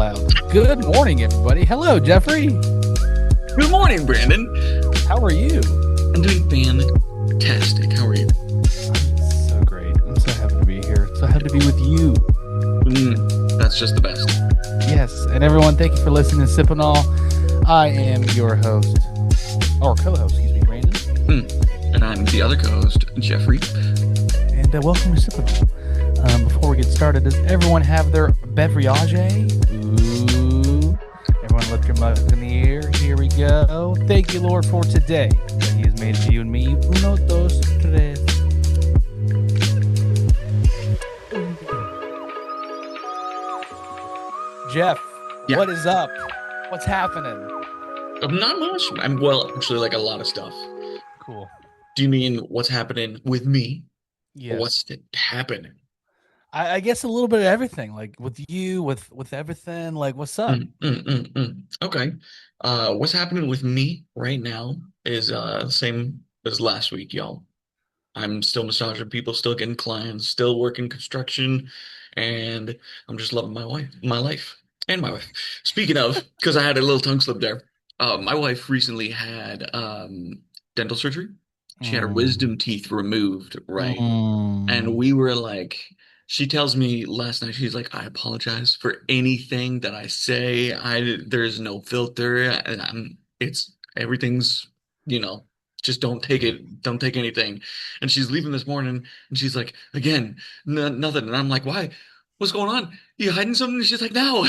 loud. Good morning, everybody. Hello, Jeffrey. Good morning, Brandon. How are you? I'm doing fantastic. How are you? I'm so great. I'm so happy to be here. So happy to be with you. That's just the best. Yes, and everyone, thank you for listening to Sip&Awe. I am your host, or co-host, Brandon. And I'm the other co-host, Jeffrey. And welcome to Sip&Awe. Before we get started, does everyone have their beverage? Ooh. Everyone lift your mug in the air. Here we go. Thank you, Lord, for today that He has made for you and me. Uno, dos, tres. Jeff, Yeah. What is up? What's happening? Not much. Actually, like a lot of stuff. Cool. Do you mean what's happening with me? Yes. What's happening? I guess a little bit of everything, like with you, with everything. Like, what's up? Okay. What's happening with me right now is the same as last week, y'all. I'm still massaging people, still getting clients, still working construction, and I'm just loving my life, and my wife. Speaking of, because I had a little tongue slip there, my wife recently had dental surgery. She had her wisdom teeth removed, right? And we were like, she tells me last night, she's like, I apologize for anything that I say. There's no filter, and everything's, just don't take anything. And she's leaving this morning, and she's like, again, nothing. And I'm like, why? What's going on? You hiding something? And she's like, no.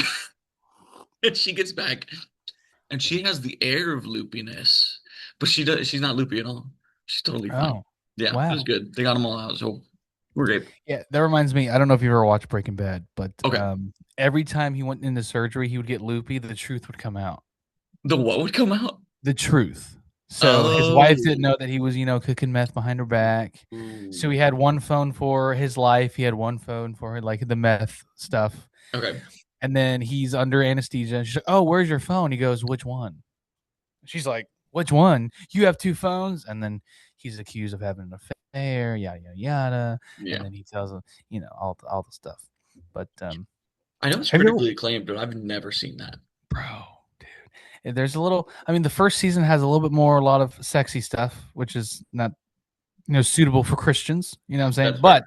And she gets back, and she has the air of loopiness, but she's not loopy at all. She's totally fine. Oh, Yeah, it wow. was good. They got them all out, so we're good. Yeah, that reminds me. I don't know if you ever watched Breaking Bad, but Okay. every time he went into surgery, he would get loopy. The truth would come out. The what would come out? The truth. So his wife didn't know that he was, cooking meth behind her back. Ooh. So he had one phone for his life. He had one phone for like the meth stuff. Okay. And then he's under anesthesia. She's like, "Oh, where's your phone?" He goes, "Which one?" She's like, "Which one? You have two phones?" And then he's accused of having an affair, yada yada yada. Yeah. And then he tells him, all the stuff. But I know it's have you ever- critically acclaimed, but I've never seen that. bro, dude, there's a little. I mean, the first season has a lot of sexy stuff, which is not, suitable for Christians. You know what I'm saying? That's But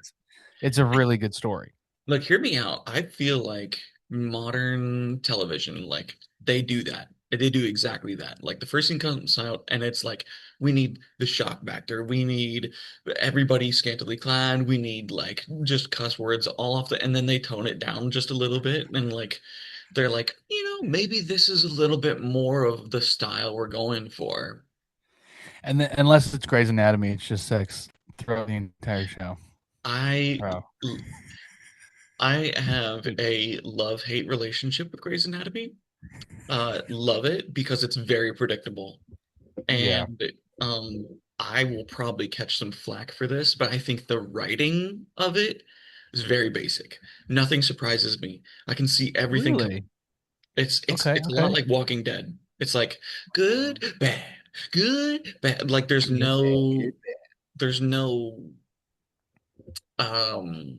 fair. it's a really good story. Look, hear me out. I feel like modern television, like they do that. They do exactly that. Like the first thing comes out, and it's like we need the shock factor. We need everybody scantily clad. We need like just cuss words all off and then they tone it down just a little bit, and like they're like, maybe this is a little bit more of the style we're going for. And then, unless it's Grey's Anatomy, it's just sex throughout the entire show. I Bro. I have a love-hate relationship with Grey's Anatomy. Love it because it's very predictable. Yeah. And I will probably catch some flack for this, but I think the writing of it is very basic. Nothing surprises me. I can see everything Really? coming. It's Okay. a lot like Walking Dead. It's like good, bad, good, bad. Like there's no um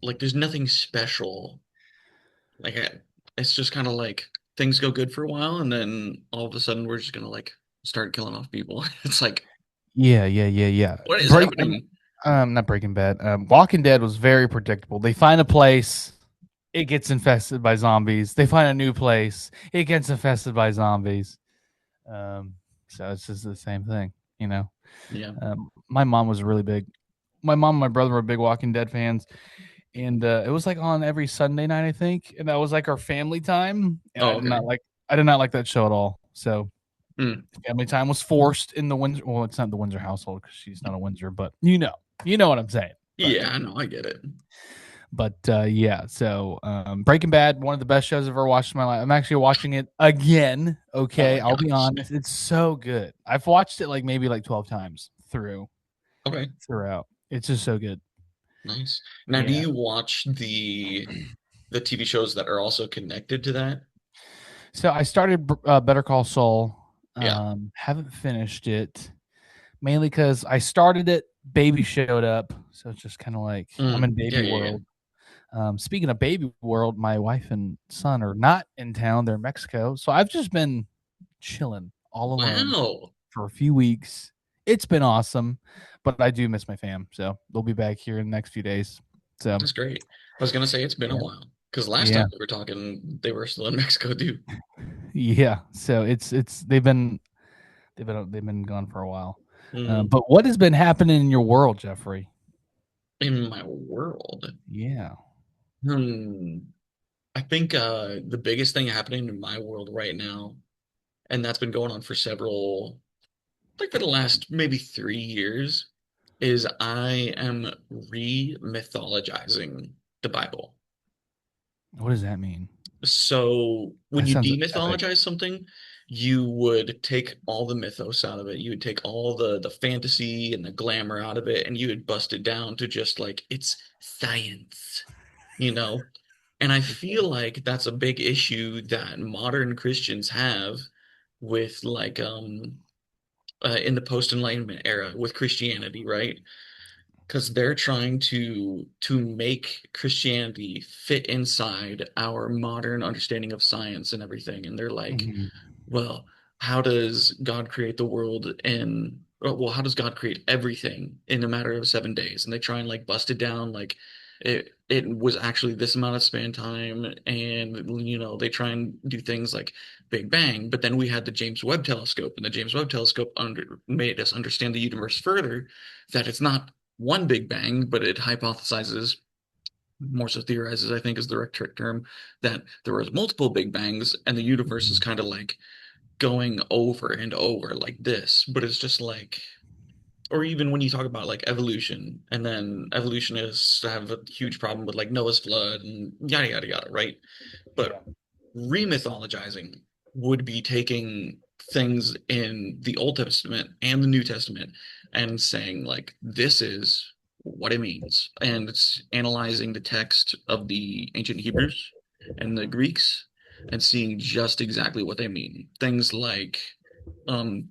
like there's nothing special. Like it's just kind of like things go good for a while, and then all of a sudden we're just gonna like start killing off people. It's like, Yeah. what is happening? Not Breaking Bad. Walking Dead was very predictable. They find a place, it gets infested by zombies. They find a new place, it gets infested by zombies. So it's just the same thing, Yeah. My mom was really big. My mom and my brother were big Walking Dead fans, and it was like on every Sunday night, I think, and that was like our family time. And Oh, okay. I did not like that show at all. So Mm. family time was forced in the Windsor. Well, it's not the Windsor household because she's not a Windsor, but you know what I'm saying. But, Yeah, I know, I get it. But yeah, so Breaking Bad, one of the best shows I've ever watched in my life. I'm actually watching it again. Okay, I'll be honest, it's so good. I've watched it maybe 12 times throughout. It's just so good. Nice. Now, do you watch the TV shows that are also connected to that? So I started Better Call Saul. Yeah. Haven't finished it, mainly because I started it, baby showed up, so it's just kind of like I'm in baby world. Speaking of baby world, my wife and son are not in town. They're in Mexico. So I've just been chilling all alone Wow. for a few weeks. It's been awesome, but I do miss my fam. So they'll be back here in the next few days. So That's great. I was gonna say it's been a yeah, while because last yeah, time we were talking, they were still in Mexico too. yeah. So it's they've been gone for a while. Mm, But what has been happening in your world, Jeffrey? in my world, Yeah. hmm, I think the biggest thing happening in my world right now, and that's been going on for several, like for the last maybe 3 years, is I am re-mythologizing the Bible. What does that mean? So when That you sounds epic. demythologize something, you would take all the mythos out of it. You would take all the fantasy and the glamour out of it, and you would bust it down to just like it's science, you know? And I feel like that's a big issue that modern Christians have with in the post-enlightenment era with Christianity, right? Because they're trying to make Christianity fit inside our modern understanding of science and everything. And they're like, Mhm. well, how does God create the world in, well, how does God create everything in a matter of 7 days? And they try and like bust it down like it was actually this amount of span time. And they try and do things like Big Bang, but then we had the James Webb telescope, and the James Webb telescope made us understand the universe further, that it's not one Big Bang, but it hypothesizes, more so theorizes, I think is the correct term, that there was multiple Big Bangs and the universe is Mhm. kind of like going over and over like this. But it's just like, or even when you talk about like evolution, and then evolutionists have a huge problem with like Noah's flood and yada yada yada, right? But Yeah. remythologizing would be taking things in the Old Testament and the New Testament and saying like this is what it means, and it's analyzing the text of the ancient Hebrews and the Greeks and seeing just exactly what they mean. Things like um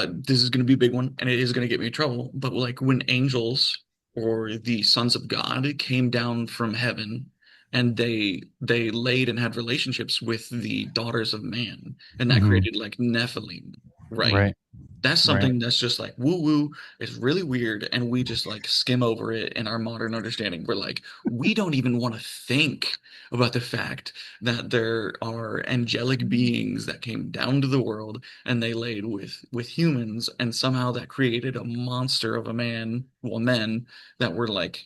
this is going to be a big one and it is going to get me in trouble, but like when angels or the sons of God came down from heaven and they laid and had relationships with the daughters of man, and that Mhm. created like Nephilim, right? Right. That's Right. something that's just like woo woo. It's really weird, and we just like skim over it in our modern understanding. We're like, we don't even want to think about the fact that there are angelic beings that came down to the world and they laid with humans, and somehow that created a monster of a man, well, men that were like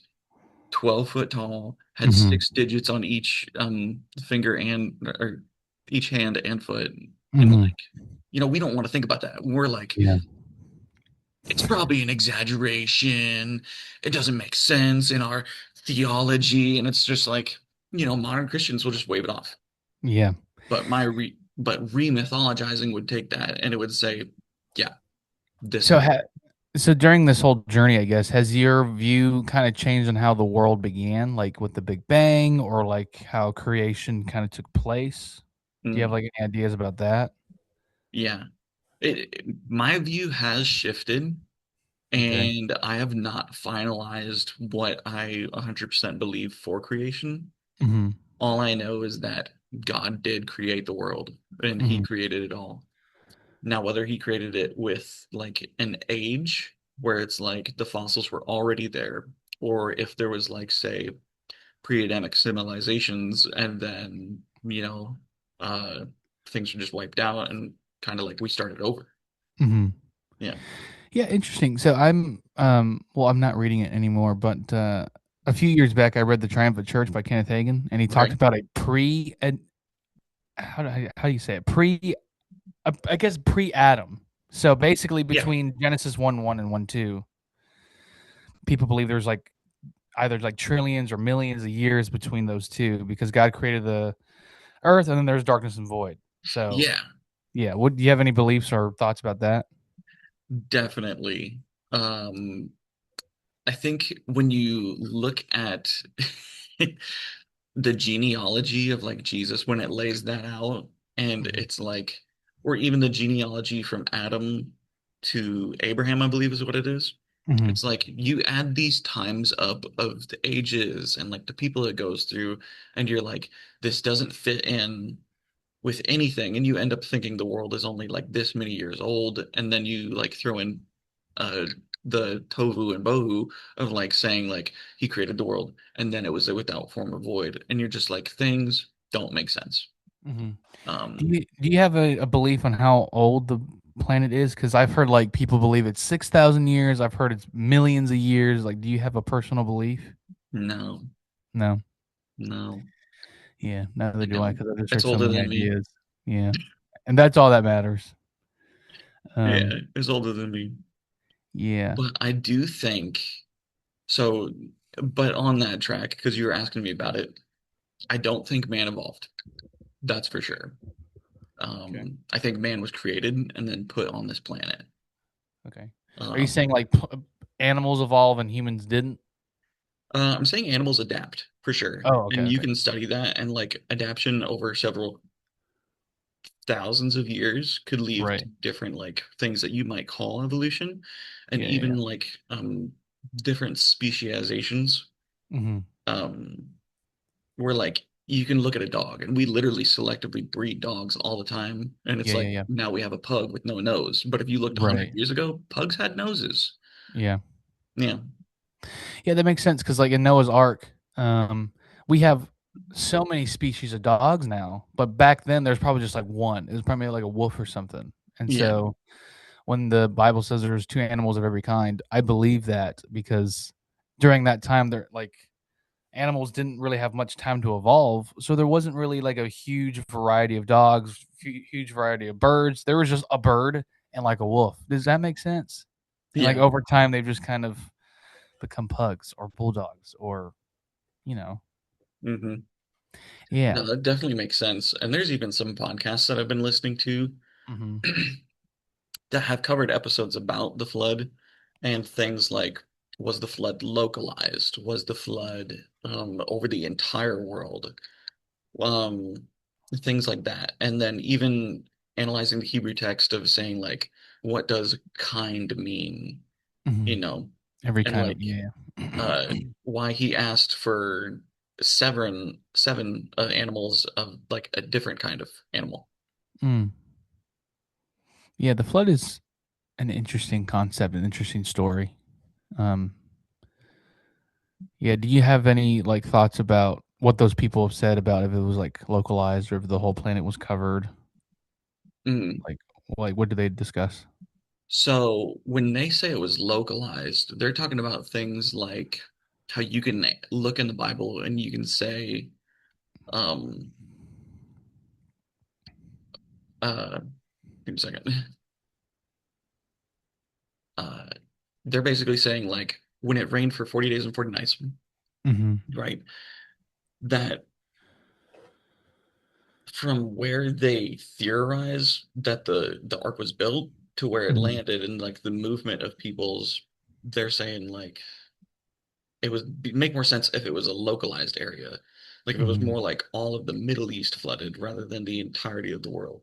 12 foot tall, had Mhm. 6 digits on each finger and or each hand and foot. And Mhm. like, we don't want to think about that. We're like, Yeah. it's probably an exaggeration. It doesn't make sense in our theology. And it's just like, modern Christians will just wave it off. Yeah. But re-mythologizing would take that and it would say, yeah, this So happened. so during this whole journey, I guess, has your view kind of changed on how the world began, like with the Big Bang, or like how creation kind of took place? Do you have Mm, like any ideas about that? yeah. My view has shifted, Okay. and I have not finalized what I 100% believe for creation. Hmm. All I know is that God did create the world and he Hmm. created it all. Now, whether he created it with like an age where it's like the fossils were already there, or if there was like, say, pre-Adamic civilizations and then, uh, things were just wiped out and kind of like we started over. Hmm. Yeah. Yeah, interesting. So well, I'm not reading it anymore, but a few years back I read The Triumphant Church by Kenneth Hagin, and he talked Okay. about a pre and how do you say it? I guess pre-Adam. So basically Yeah. between Genesis 1:1 and 1:2, people believe there's like either like trillions or millions of years between those two because God created the earth and then there's darkness and void. So, Yeah, yeah, do you have any beliefs or thoughts about that? definitely. Um, I think when you look at the genealogy of like Jesus, when it lays that out, and Mhm. it's like, or even the genealogy from Adam to Abraham, I believe is what it is. Mhm. It's like you add these times up of the ages and like the people it goes through, and you're like, this doesn't fit in with anything, and you end up thinking the world is only like this many years old, and then you like throw in uh the tohu and bohu of like saying like he created the world and then it was without form or void, and you're just like things don't make sense. Mhm. Um, Do you have a belief on how old the planet is? Because I've heard like people believe it's 6,000 years. I've heard it's millions of years. Like, do you have a personal belief? no, No. no, Yeah, neither I do I. don't. Because I just It's heard so older many than me. ideas. Yeah, and that's all that matters. Yeah, Um, it's older than me. yeah. But I do think so. But on that track, because you were asking me about it, I don't think man evolved. That's for sure. Okay. I think man was created and then put on this planet. Okay. Are you saying Um, like animals evolve and humans didn't? I'm saying animals adapt for sure, Oh, okay, and you okay. can study that, and like adaptation over several thousands of years could lead to Right. different like things that you might call evolution, and Yeah, yeah, yeah. even like different speciations. Mhm. Um, where like you can look at a dog, and we literally selectively breed dogs all the time, and it's Yeah, yeah, like yeah. now we have a pug with no nose, but if you looked 100 Right. years ago, pugs had noses. Yeah. Yeah, Yeah, that makes sense because, like, in Noah's Ark, we have so many species of dogs now, but back then there's probably just like one. It was probably like a wolf or something. And yeah, so when the Bible says there's two animals of every kind, I believe that because during that time, there like animals didn't really have much time to evolve, so there wasn't really like a huge variety of dogs, huge variety of birds. There was just a bird and like a wolf. Does that make sense? And like yeah. over time, they've just kind of become pugs or bulldogs or you know, Hmm. yeah. No, that definitely makes sense. And there's even some podcasts that I've been listening to Mhm. that have covered episodes about the flood and things like, was the flood localized? Was the flood over the entire world? Um, things like that. And then even analyzing the Hebrew text of saying like, what does kind mean? You Mhm. know, Every and kind of like yeah. uh why he asked for seven animals of like a different kind of animal. Mm. Yeah, the flood is an interesting concept, an interesting story. Um, yeah, do you have any, like, thoughts about what those people have said about if it was, like, localized or if the whole planet was covered? Mm. Like what do they discuss? So when they say it was localized, they're talking about things like how you can look in the Bible and you can say, um, give me a second. Uh, they're basically saying like when it rained for 40 days and 40 nights, Mhm. right? That from where they theorize that the ark was built to where it Mhm. landed and like the movement of people's, they're saying like it would make more sense if it was a localized area, like if it was Mhm. more like all of the Middle East flooded rather than the entirety of the world.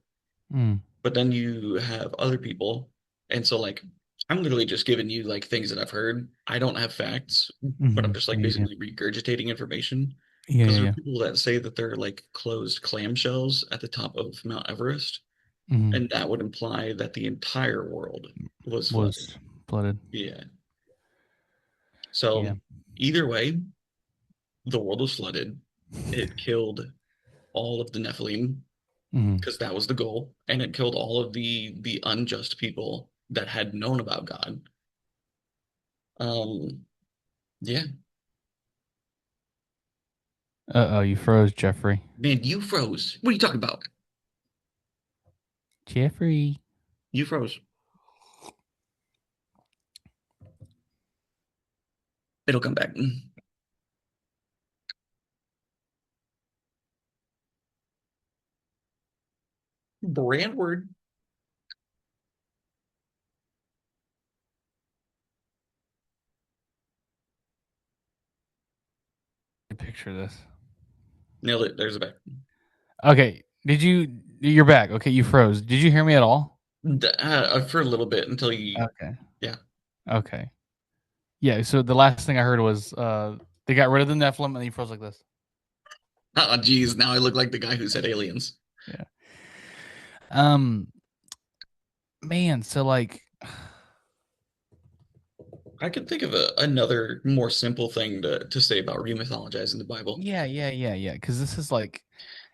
Mm. But then you have other people, and so like I'm literally just giving you like things that I've heard. I don't have facts, but I'm Mhm. just like Yeah, yeah. basically regurgitating information. Yeah, Because yeah, there are yeah. people that say that they're like closed clamshells at the top of Mount Everest, Mhm. and that would imply that the entire world was flooded. Was flooded. Yeah. Yeah. So either way, the world was flooded. It killed all of the Nephilim Mhm. because that was the goal, and it killed all of the unjust people that had known about God. Yeah, Uh-oh, you froze, Jeffrey. man, you froze. What are you talking about? Jeffrey. You froze. It'll come back. Brand word. Picture this. Nailed it. There's a back. Okay, you're back. Okay, you froze. Did you hear me at all? For a little bit until you, Okay. yeah. Okay. Yeah. So the last thing I heard was they got rid of the Nephilim and he froze like this. Oh, geez, now I look like the guy who said aliens. Yeah. Um. Man. So like. I could think of another more simple thing to say about remythologizing the Bible. Yeah. Because this is like,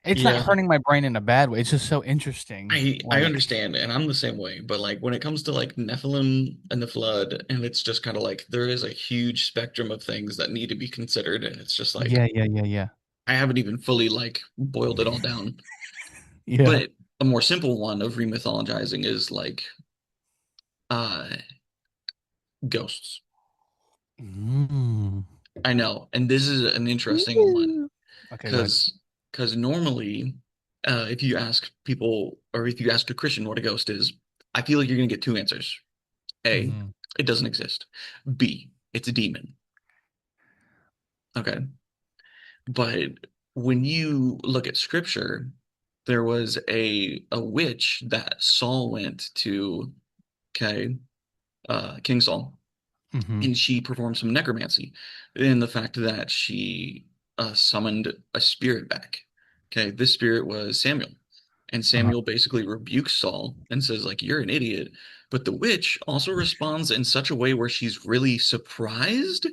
it's not Yeah, hurting my brain in a bad way. It's just so interesting. I Like, understand, and I'm the same way. But like when it comes to like Nephilim and the flood, and it's just kind of like there is a huge spectrum of things that need to be considered, and it's just like yeah. I haven't even fully like boiled it all down. Yeah. But a more simple one of remythologizing is like uh ghosts. Mm. I know, and this is an interesting one Woo. Okay, go ahead. because normally, if you ask people or if you ask a Christian what a ghost is, I feel like you're gonna get two answers. A, Hmm. it doesn't exist. B, it's a demon. Okay, but when you look at scripture, there was a witch that Saul went to. Okay, King Saul, Hmm. and she performed some necromancy in the fact that she summoned a spirit back. Okay, this spirit was Samuel. And Uh-huh. Samuel basically rebukes Saul and says, like, you're an idiot. But the witch also responds in such a way where she's really surprised.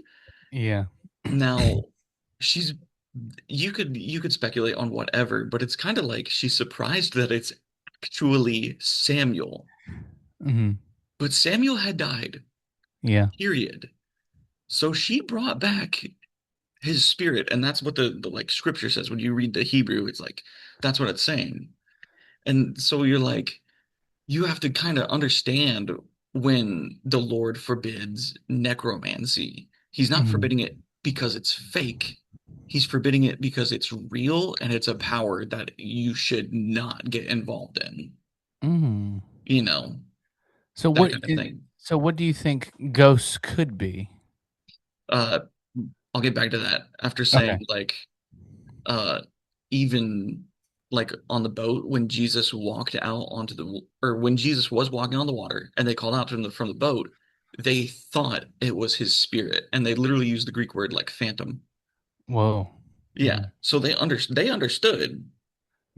Yeah. Now, she's you could speculate on whatever, but it's kind of like she's surprised that it's actually Samuel. Hmm. But Samuel had died, Yeah. period. So she brought back his spirit, and that's what the like scripture says. When you read the Hebrew, it's like that's what it's saying. And so you're like, you have to kind of understand when the Lord forbids necromancy. He's not Hmm. forbidding it because it's fake. He's forbidding it because it's real and it's a power that you should not get involved in. Hmm. You know, So that what kind of is, thing. so what do you think ghosts could be? Uh, I'll get back to that after Okay. saying like uh even like on the boat when Jesus walked out onto the or when Jesus was walking on the water and they called out to him from the boat, they thought it was his spirit and they literally used the Greek word like phantom. Whoa. Yeah. Hmm. So they understood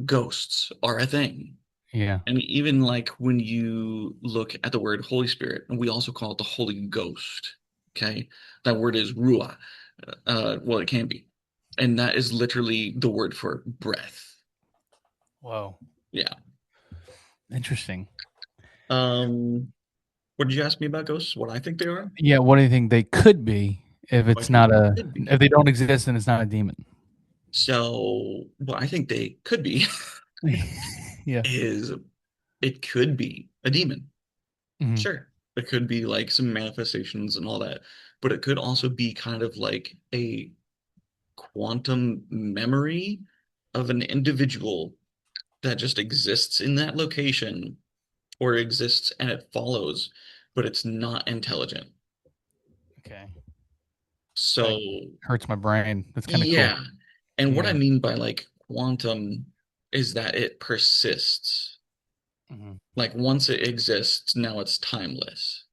ghosts are a thing. Yeah. And even like when you look at the word Holy Spirit, and we also call it the Holy Ghost. Okay. That word is ruah. Well, it can be. And that is literally the word for breath. Whoa. Yeah. Interesting. What did you ask me about ghosts? What I think they are? Yeah. What do you think they could be if What I it's think not they a could if be. they don't exist and it's not a demon? So, what I think they could be Yeah. is it could be a demon. Hmm. Sure. It could be like some manifestations and all that, but it could also be kind of like a quantum memory of an individual that just exists in that location or exists and it follows, but it's not intelligent. Okay. That So, hurts my brain. That's kind of cool. yeah. And what I Yeah. mean by like quantum is that it persists. Hmm. Like once it exists, now it's timeless.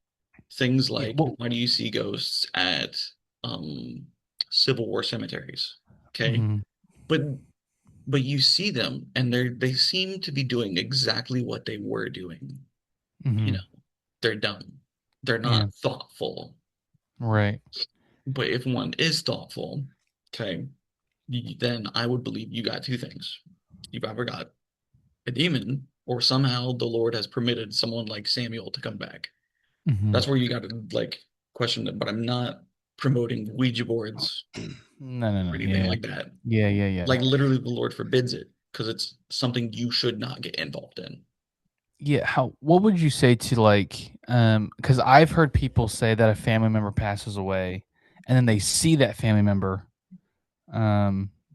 Things Yeah. like Well. why do you see ghosts at um Civil War cemeteries? Okay. Hmm. But but you see them and they seem to be doing exactly what they were doing. You Hmm. know, they're dumb. They're Yeah. not thoughtful. Right. But if one is thoughtful, okay, then I would believe you got two things. You've either got a demon, or somehow the Lord has permitted someone like Samuel to come back. Hmm. That's where you got to like question it. But I'm not promoting Ouija boards No. or anything Yeah. like that. Yeah. Like literally, the Lord forbids it because it's something you should not get involved in. Yeah, how what would you say to like because I've heard people say that a family member passes away and then they see that family member.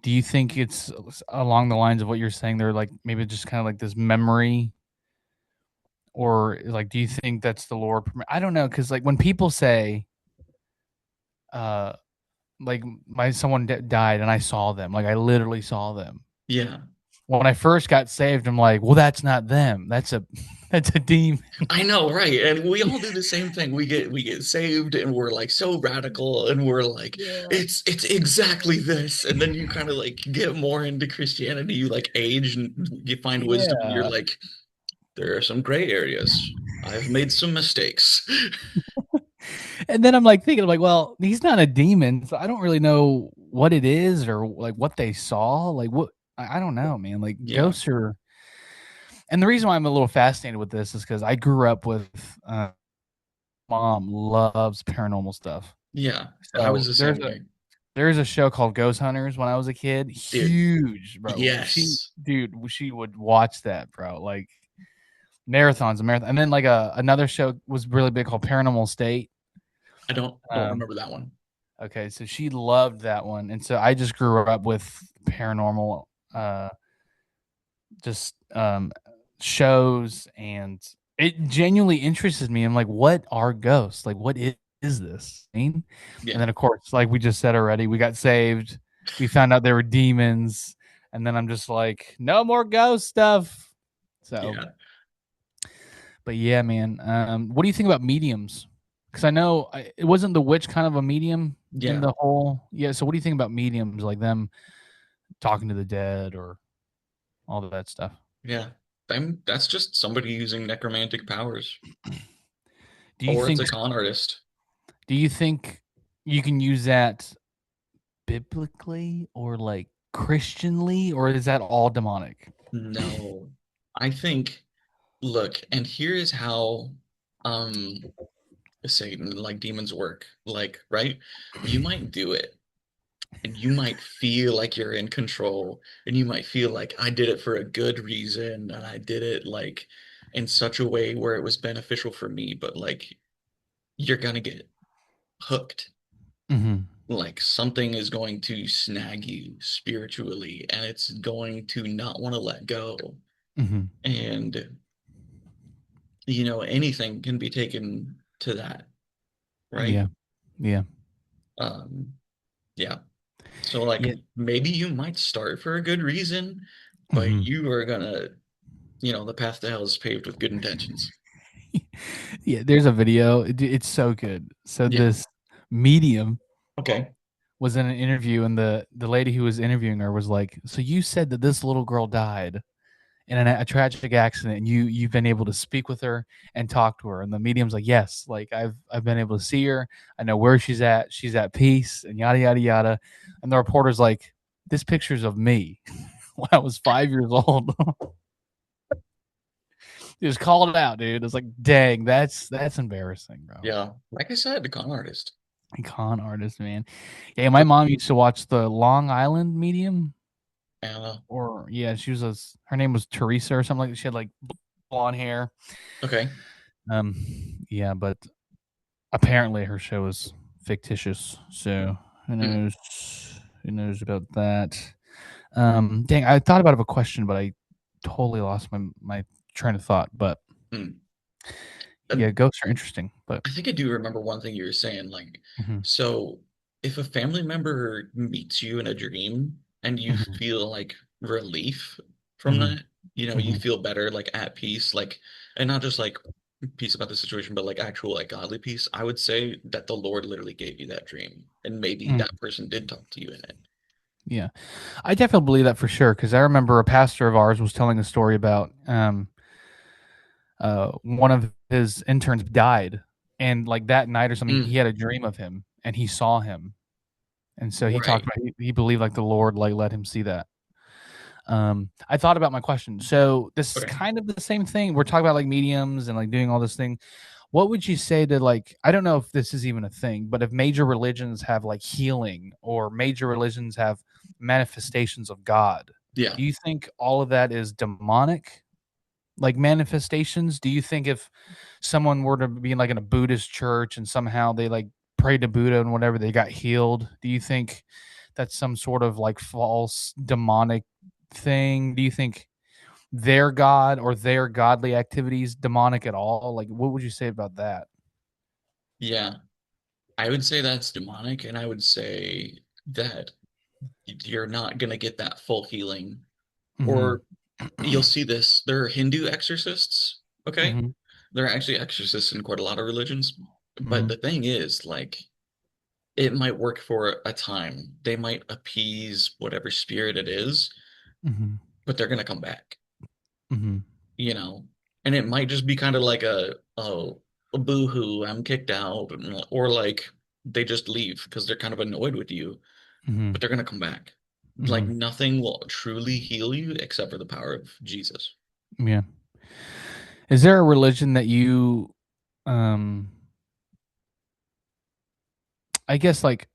Do you think it's along the lines of what you're saying? They're like maybe just kind of like this memory, or like do you think that's the Lord? I don't know, because like when people say uh like my someone died and I saw them, like I literally saw them. Yeah. when I first got saved, I'm like, well, that's not them. That's a that's a demon. I know, right? And we all do the same thing. We get saved and we're like so radical and we're like, Yeah. it's exactly this. And then you kind of like get more into Christianity, you like age and you find wisdom and you're Yeah. like, there are some gray areas. I've made some mistakes. And then I'm like thinking, I'm like, well, he's not a demon, so I don't really know what it is or like what they saw. Like what I don't know, man. Like Yeah. ghosts are, and the reason why I'm a little fascinated with this is because I grew up with mom loves paranormal stuff. Yeah. I was So the there's same a way. there's a show called Ghost Hunters when I was a kid. Dude, Huge, bro. yes. She would watch that, bro. Like marathons, a marathon, and then like another show was really big called Paranormal State. I don't Um, remember that one. okay, so she loved that one, and so I just grew up with paranormal, just shows, and it genuinely interested me. I'm like, what are ghosts? Like, what is this? I mean, and Yeah. then of course, like we just said already, we got saved. We found out there were demons, and then I'm just like, no more ghost stuff. So, Yeah. but yeah, man. What do you think about mediums? Because I know it wasn't the witch kind of a medium in Yeah. the whole. Yeah. So what do you think about mediums, like them talking to the dead or all of that stuff? Yeah. That's just somebody using necromantic powers. Do you Or it's a think? con artist. Do you think you can use that biblically or like Christianly, or is that all demonic? No. I think, look, and here is how um Satan, like demons work. Like, right? You might do it and you might feel like you're in control and you might feel like I did it for a good reason and I did it like in such a way where it was beneficial for me, but like you're gonna get hooked. Mm-hmm. Like something is going to snag you spiritually and it's going to not want to let go. Mm-hmm. And anything can be taken to that, right? Yeah. Yeah. Um, yeah. So like Yeah. maybe you might start for a good reason, but Mm-hmm. you are gonna, the path to hell is paved with good intentions. Yeah. There's a video. It's so good. So Yeah. this medium Okay. was in an interview, and the lady who was interviewing her was like, "So you said that this little girl died in a tragic accident, and you've been able to speak with her and talk to her?" And the medium's like, "Yes, like I've been able to see her. I know where she's at. She's at peace, and yada yada yada." And the reporter's like, "This picture's of me when I was 5 years old." He just called it out, dude. It's like, dang, that's embarrassing, bro. Yeah. Like I said, the con artist. Con artist, man. Yeah, my mom used to watch the Long Island Medium. Anna. Or yeah, she was her name was Teresa or something like that. She had like blonde hair. Okay. Um, yeah, but apparently her show is fictitious. So who Hmm. knows? Who knows about that? Dang, I thought about a question, but I totally lost my train of thought. But Hmm. yeah, ghosts are interesting. But I think I do remember one thing you were saying, like, mhm, so if a family member meets you in a dream and you mhm, feel like relief from mhm, that, you mhm, feel better, like at peace, like, and not just like peace about the situation, but like actual like godly peace, I would say that the Lord literally gave you that dream, and maybe mhm. that person did talk to you in it. Yeah, I definitely believe that for sure because I remember a pastor of ours was telling a story about one of his interns died, and like that night or something, he Mm, had a dream of him, and he saw him, and so he talked right. about he believed like the Lord like let him see that. I thought about my question. So this is Okay. kind of the same thing. We're talking about like mediums and like doing all this thing. What would you say to like? I don't know if this is even a thing, but if major religions have like healing or major religions have manifestations of God, Yeah. do you think all of that is demonic? Like manifestations? Do you think if someone were to be like in a Buddhist church and somehow they like prayed to Buddha and whatever they got healed, do you think that's some sort of like false demonic thing? Do you think their god or their godly activities demonic at all? Like what would you say about that? Yeah. I would say that's demonic, and I would say that you're not gonna get that full healing Mm-hmm. Or you'll see this. There are Hindu exorcists, okay? Mm-hmm. There are actually exorcists in quite a lot of religions. But Mm-hmm. the thing is, like, it might work for a time. They might appease whatever spirit it is, Mm-hmm. but they're gonna come back, Mm-hmm. you know? And it might just be kind of like a boo-hoo, I'm kicked out, or like they just leave because they're kind of annoyed with you, Mm-hmm. but they're gonna come back. Like Mm-hmm. nothing will truly heal you except for the power of Jesus. Yeah. Is there a religion that you, um, I guess, like,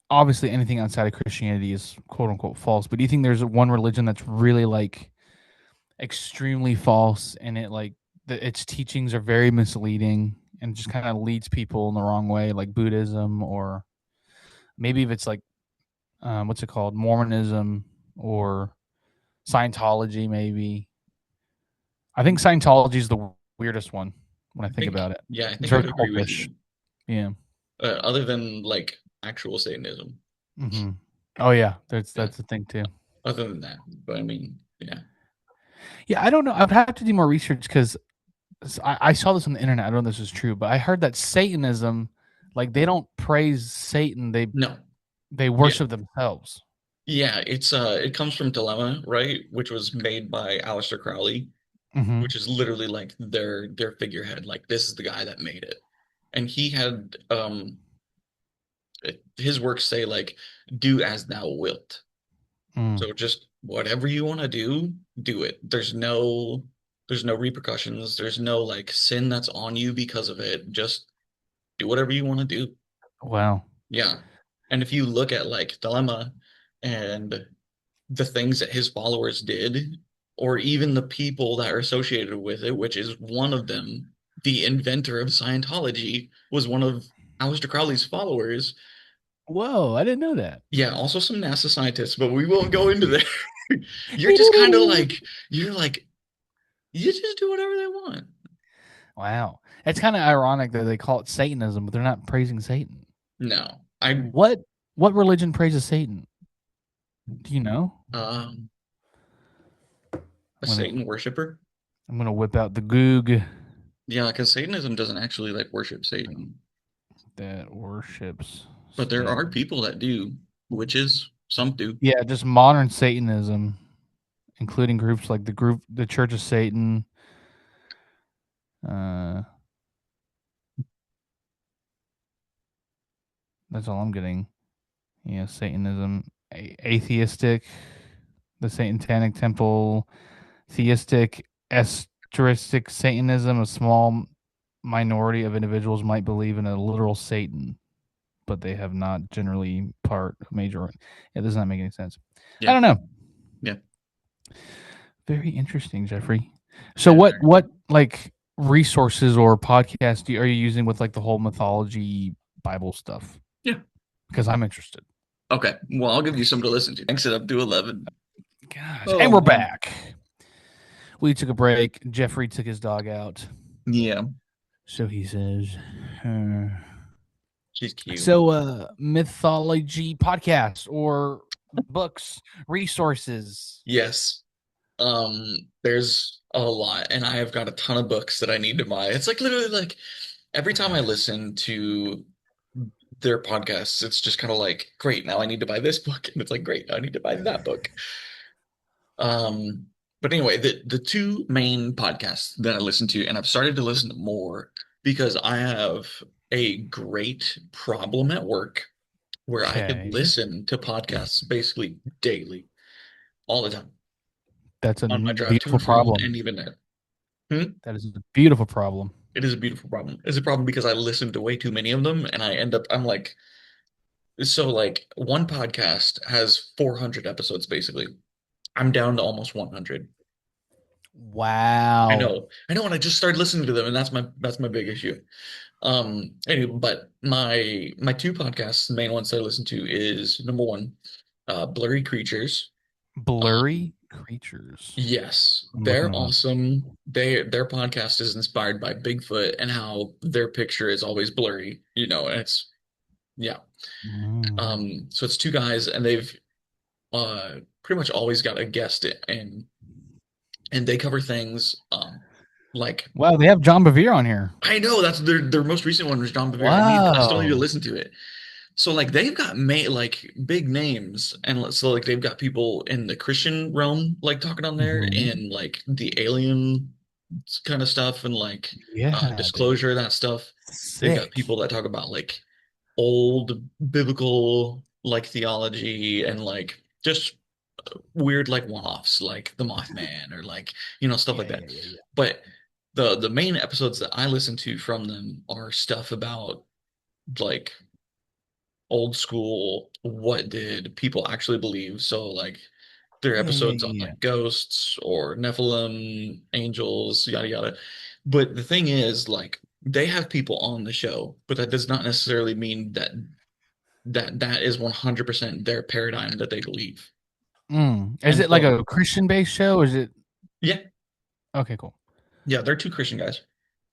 obviously anything outside of Christianity is quote unquote false, but do you think there's one religion that's really like extremely false and it like its teachings are very misleading and just kind of leads people in the wrong way, like Buddhism or maybe if it's like what's it called, Mormonism or Scientology? Maybe I think Scientology is the weirdest one when I I think think, about it. yeah, I It's think I very would agree with cultish. you. Yeah. Other than like actual Satanism. Hmm. Oh yeah, Yeah. that's the thing too. Other than that, but I mean, yeah. Yeah, I don't know. I'd have to do more research because I saw this on the internet. I don't know if this is true, but I heard that Satanism, like they don't praise Satan. No. They Yeah. worship themselves. Yeah, it comes from Dilemma, right? Which was made by Aleister Crowley, Hmm. which is literally like their figurehead. Like this is the guy that made it. And he had his works say like do as thou wilt. Mm. So just whatever you want to do it. There's no repercussions. There's no like sin that's on you because of it. Just do whatever you want to do. Wow. Yeah. And if you look at like Dilemma and the things that his followers did, or even the people that are associated with it, which is one of them, the inventor of Scientology, was one of Aleister Crowley's followers. Whoa, I didn't know that. Yeah, also some NASA scientists, but we won't go into there. You're just kind of like, you're like, you just do whatever they want. Wow. It's kind of ironic that they call it Satanism, but they're not praising Satan. No, I, What what religion praises Satan? Do you know? um, a I'm gonna Satan worshiper. I'm gonna whip out the Goog Yeah, because Satanism doesn't actually like worship Satan, that worships but there are Satan. people that do, witches, some do. Yeah, just modern Satanism, including groups like the Church of Satan. Uh, that's all I'm getting. Yeah, Satanism, atheistic, the Satanic Temple, theistic, asteristic Satanism. A small minority of individuals might believe in a literal Satan, but they have not generally part major. It does not make any sense. I Yeah, don't know. yeah, Very interesting, Jeffrey. So yeah, what like resources or podcasts are you using with like the whole mythology Bible stuff? yeah. Because I'm interested. Okay, well, I'll give you some to listen to. Thanks it up to 11. Gosh, Oh and we're man. back. We took a break. Jeffrey took his dog out, Yeah, so he says. Uh, she's cute. so, mythology podcast or books, resources. Yes. There's a lot, and I have got a ton of books that I need to buy. It's like literally like every time I listen to their podcasts, it's just kind of like, great, now I need to buy this book, and it's like, great, I need to buy that book. Um, but anyway, the two main podcasts that I listen to, and I've started to listen to more because I have a great problem at work where I could Okay, listen to podcasts basically daily, all the time, that's a on my drive to beautiful and from, problem. and even there. Hmm? That is a beautiful problem. It is a beautiful problem. It's a problem because I listen to way too many of them, and I'm like, so like one podcast has 400 episodes basically. I'm down to almost 100. Wow. I know, and I just started listening to them, and that's my big issue. Anyway, but my two podcasts, the main ones that I listen to is number one, Blurry Creatures. Um, Blurry creatures. yes, I'm they're looking them up. awesome. Their podcast is inspired by Bigfoot and how their picture is always blurry, and it's yeah. Mm. So it's two guys, and they've pretty much always got a guest in. and they cover things like Wow, they have John Bevere on here. I know that's their most recent one was John Bevere. I still need to Wow. listen to it. So like they've got like big names, and so like they've got people in the Christian realm like talking on there, Hmm. and like the alien kind of stuff, and like Yeah, dude. disclosure, that stuff. They've got Sick. people that talk about like old biblical like theology, and like just weird like one-offs like the Mothman, or like stuff like Yeah, that. yeah, yeah, But the main episodes that I listen to from them are stuff about like old school, what did people actually believe? So like there are yeah, yeah, episodes on yeah, yeah. like ghosts or Nephilim, angels, yada yada. But the thing is, like, they have people on the show, but that does not necessarily mean that is 100% their paradigm that they believe. Is And it like so, a Christian-based show? Or is it yeah, okay? Cool. yeah, they're two Christian guys.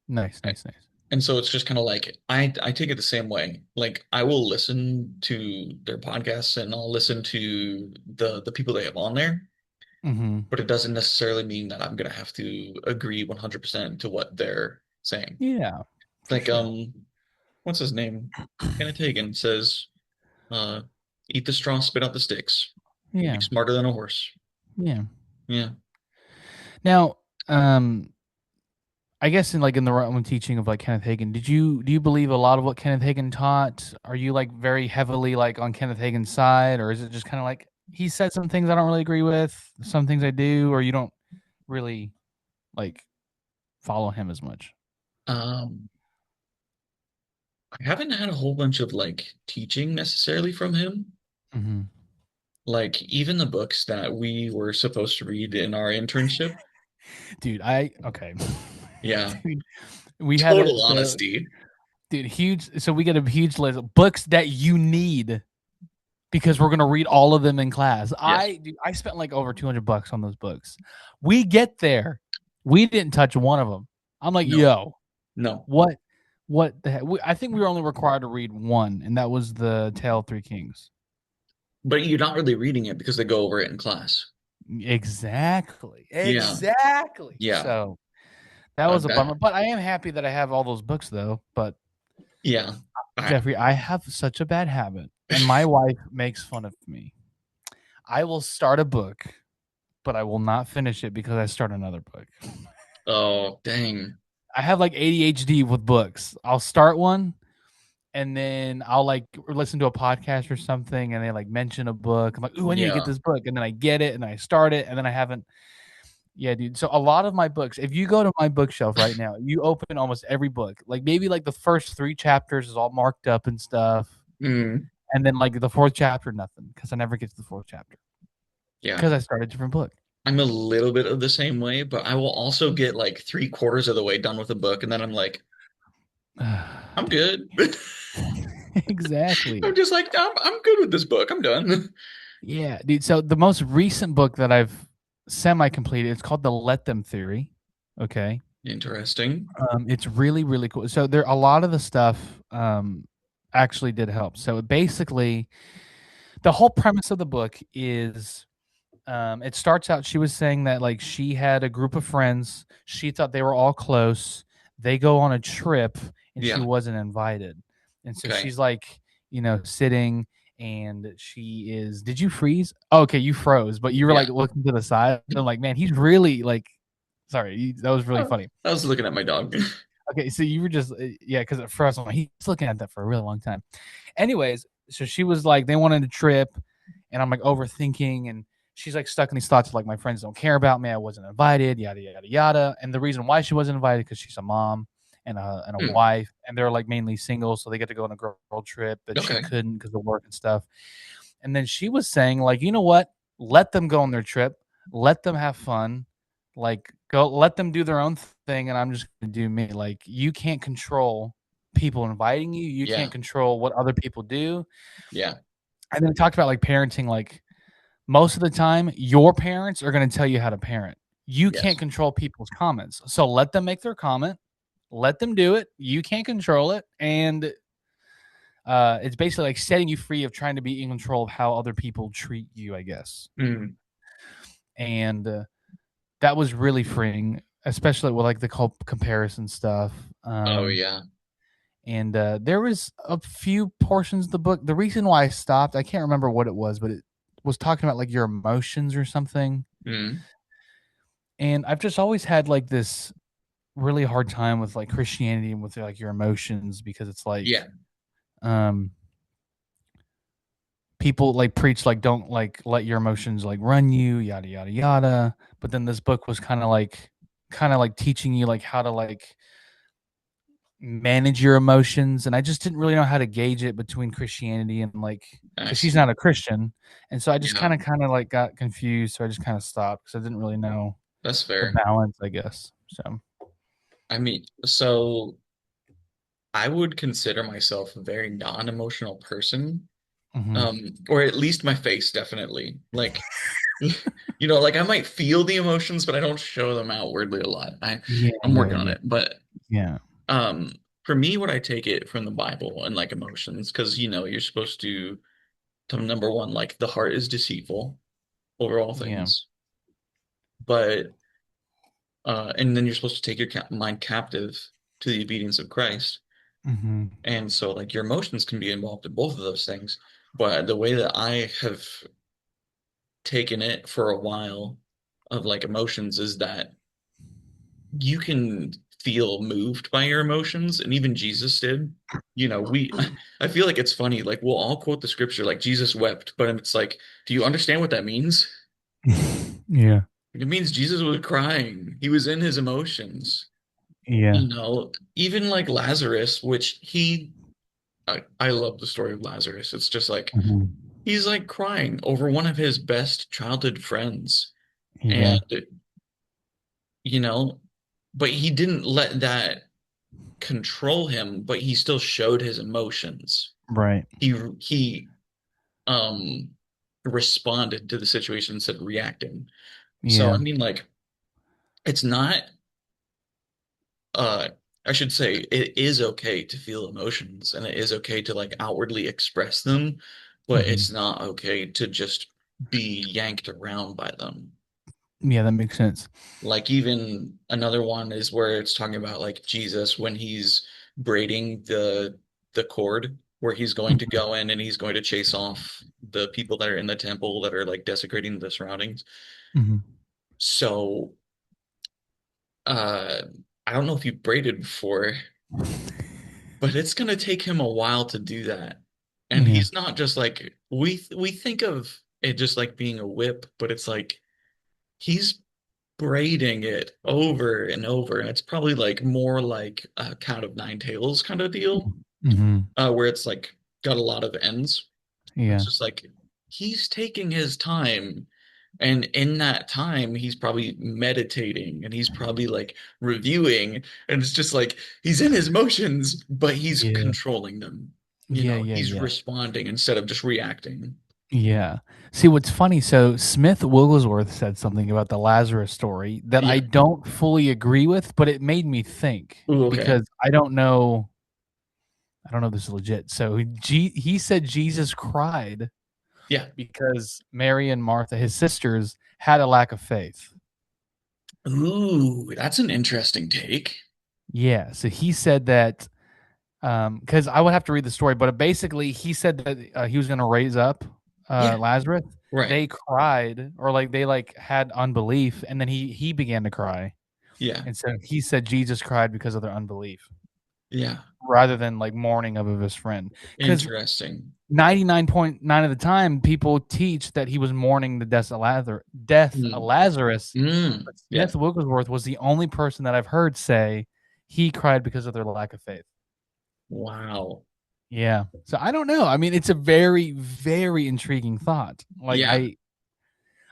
Nice, nice, nice. And so it's just kind of like I take it the same way. Like I will listen to their podcasts, and I'll listen to the people they have on there, Hmm. but it doesn't necessarily mean that I'm gonna have to agree 100% to what they're saying. Yeah, for Like sure. what's his name? Kenneth Hagin says, uh, "Eat the straw, spit out the sticks. You'll be Yeah, smarter than a horse." yeah. Yeah. Now, I guess in the Roman teaching of like Kenneth Hagin, do you believe a lot of what Kenneth Hagin taught? Are you like very heavily like on Kenneth Hagin's side, or is it just kind of like he said some things I don't really agree with, some things I do, or you don't really like follow him as much? Um, I haven't had a whole bunch of like teaching necessarily from him. Hmm. Like even the books that we were supposed to read in our internship. Dude, I okay. Yeah. Dude, we had a Total so honesty. dude huge. So we get a huge list of books that you need because we're gonna read all of them in class. Yes. I spent like over $200 on those books. We get there, we didn't touch one of them. I'm like, No. yo, No. what the heck? I think we were only required to read one, and that was the Tale of Three Kings. But you're not really reading it because they go over it in class. Exactly, Yeah. exactly. Yeah. So that was a That bummer, but I am happy that I have all those books though. But yeah. I Jeffrey, I have such a bad habit, and my wife makes fun of me. I will start a book, but I will not finish it because I start another book. oh dang. I have like ADHD with books. I'll start one and then I'll like listen to a podcast or something and they like mention a book. I'm like, ooh, I need to get Yeah. this book. And then I get it and I start it and then I haven't. Yeah, dude. So a lot of my books, if you go to my bookshelf right now, you open almost every book. Like maybe like the first three chapters is all marked up and stuff. Mm, And then like the fourth chapter, nothing. Because I never get to the fourth chapter. yeah. Because I started a different book. I'm a little bit of the same way, but I will also get like three-quarters of the way done with a book, and then I'm like, I'm good. Exactly. I'm just like, I'm good with this book. I'm done. Yeah, dude. So the most recent book that I've semi-completed, it's called the Let Them Theory. Okay. Interesting. It's really, really cool. So there a lot of the stuff actually did help. So basically the whole premise of the book is it starts out she was saying that like she had a group of friends, she thought they were all close. They go on a trip and she Yeah. wasn't invited. And so Okay. she's like, sitting and she is did you freeze? Oh, okay, you froze, but you were like Yeah. looking to the side. I'm like, man, he's really like sorry, that was really Oh, funny. I was looking at my dog. Okay, so you were just yeah, because at first I'm like, he's looking at that for a really long time. Anyways, so she was like, they wanted a trip, and I'm like overthinking, and she's like stuck in these thoughts of like my friends don't care about me, I wasn't invited, yada yada yada. And the reason why she wasn't invited because she's a mom and a Hmm. wife, and they're like mainly single, so they get to go on a girl trip that she Okay. couldn't because of work and stuff. And then she was saying like, you know what? Let them go on their trip, let them have fun, like go let them do their own thing, and I'm just gonna do me. Like you can't control people inviting you, you Yeah. can't control what other people do. Yeah. And then we talked about like parenting, like most of the time your parents are going to tell you how to parent. You can't Yes. control people's comments, so let them make their comment, let them do it, you can't control it. And it's basically like setting you free of trying to be in control of how other people treat you, I guess. Hmm. And that was really freeing, especially with like the comparison stuff. Oh Um, yeah. and there was a few portions of the book. The reason why I stopped, I can't remember what it was, but it was talking about like your emotions or something. Mm. And I've just always had like this really hard time with like Christianity and with like your emotions because it's like Yeah. um people like preach like don't like let your emotions like run you, yada yada yada. But then this book was kind of like teaching you like how to like manage your emotions, and I just didn't really know how to gauge it between Christianity and like I because she's see. not a Christian, and so I just Yeah. kind of like got confused, so I just kind of stopped because I didn't really know That's the fair. balance, I guess. So, I mean, so I would consider myself a very non-emotional person. mhm. Or at least my face, definitely. Like, like I might feel the emotions, but I don't show them outwardly a lot. Yeah, I'm yeah, working on yeah, it. But yeah. um for me, what I take it from the Bible and like emotions, because you're supposed to number one, like the heart is deceitful over all Yeah. things. But and then you're supposed to take your mind captive to the obedience of Christ. Mhm. And so like your emotions can be involved in both of those things. But the way that I have taken it for a while of like emotions is that you can feel moved by your emotions, and even Jesus did. I feel like it's funny, like we'll all quote the scripture like Jesus wept, but it's like, do you understand what that means? Yeah. It means Jesus was crying. He was in his emotions. Yeah. Even like Lazarus, which I love the story of Lazarus. It's just like Mhm. he's like crying over one of his best childhood friends. And Yeah. you know, but he didn't let that control him, but he still showed his emotions. Right. He um responded to the situation instead of reacting. So I Yeah. mean like it's not uh I should say it is okay to feel emotions and it is okay to like outwardly express them, but Mhm. it's not okay to just be yanked around by them. Yeah, that makes sense. Like even another one is where it's talking about like Jesus when he's braiding the cord where he's going to Mhm. go in and he's going to chase off the people that are in the temple that are like desecrating the surroundings. Mhm. So uh I don't know if you braided before, but it's gonna take him a while to do that. And Yeah. he's not just like we think of it just like being a whip, but it's like he's braiding it over and over. And it's probably like more like a Count of Nine Tails kind of deal, Mhm. where it's like got a lot of ends. It's Yeah. just like he's taking his time. And in that time, he's probably meditating and he's probably like reviewing. And it's just like he's in his motions, but he's Yeah. controlling them. Yeah, yeah, He's yeah. responding instead of just reacting. Yeah. See, what's funny, so Smith Wigglesworth said something about the Lazarus story that I Yeah. don't fully agree with, but it made me think Ooh, okay. because I don't know if this is legit. So he said Jesus cried Yeah. because Mary and Martha, his sisters, had a lack of faith. Ooh, that's an interesting take. Yeah. So he said that because I would have to read the story, but basically he said that he was going to raise up Yeah. Lazarus. Right. They cried, or like they like had unbelief, and then he began to cry, Yeah. and so he said Jesus cried because of their unbelief, Yeah. rather than like mourning of his friend. Because Interesting. 99.9 of the time, people teach that he was mourning the death of Mm. Lazarus, Mm. but Yeah. Smith Wigglesworth was the only person that I've heard say he cried because of their lack of faith. Wow. Yeah. So I don't know. I mean, it's a very, very intriguing thought. Like Yeah,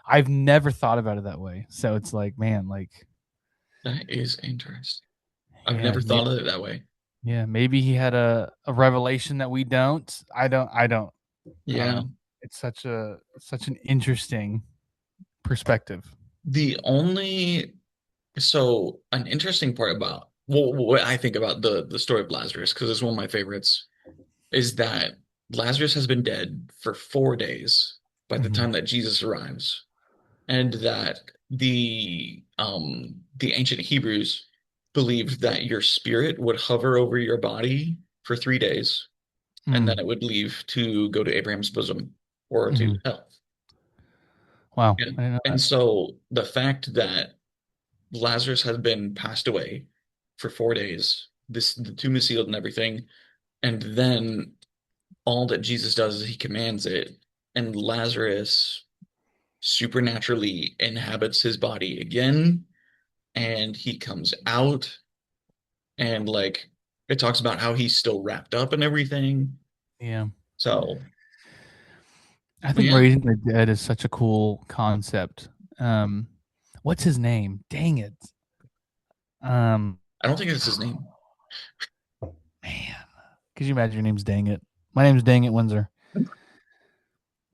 I've never thought about it that way. So it's like, man, like, that is interesting. I've yeah, never thought of it that way. maybe he had a revelation that we don't. I don't Yeah. know. It's such an interesting perspective. The only so an interesting part about what I think about the story of Lazarus, because it's one of my favorites, is that Lazarus has been dead for 4 days by the Mhm. time that Jesus arrives. And that the ancient Hebrews believed that your spirit would hover over your body for 3 days, and then Mm, it would leave to go to Abraham's bosom or to hmm. hell. Wow, I And didn't know and that. so the fact that Lazarus has been passed away for 4 days, the tomb is sealed and everything, and then all that Jesus does is he commands it, and Lazarus supernaturally inhabits his body again, and he comes out, and like it talks about how he's still wrapped up and everything. Yeah, So I think yeah, raising the dead is such a cool concept. Um, what's his name? Dang it. Um, I don't think that's his name. man, could you imagine your name's Dang It? My name's Dang It Windsor.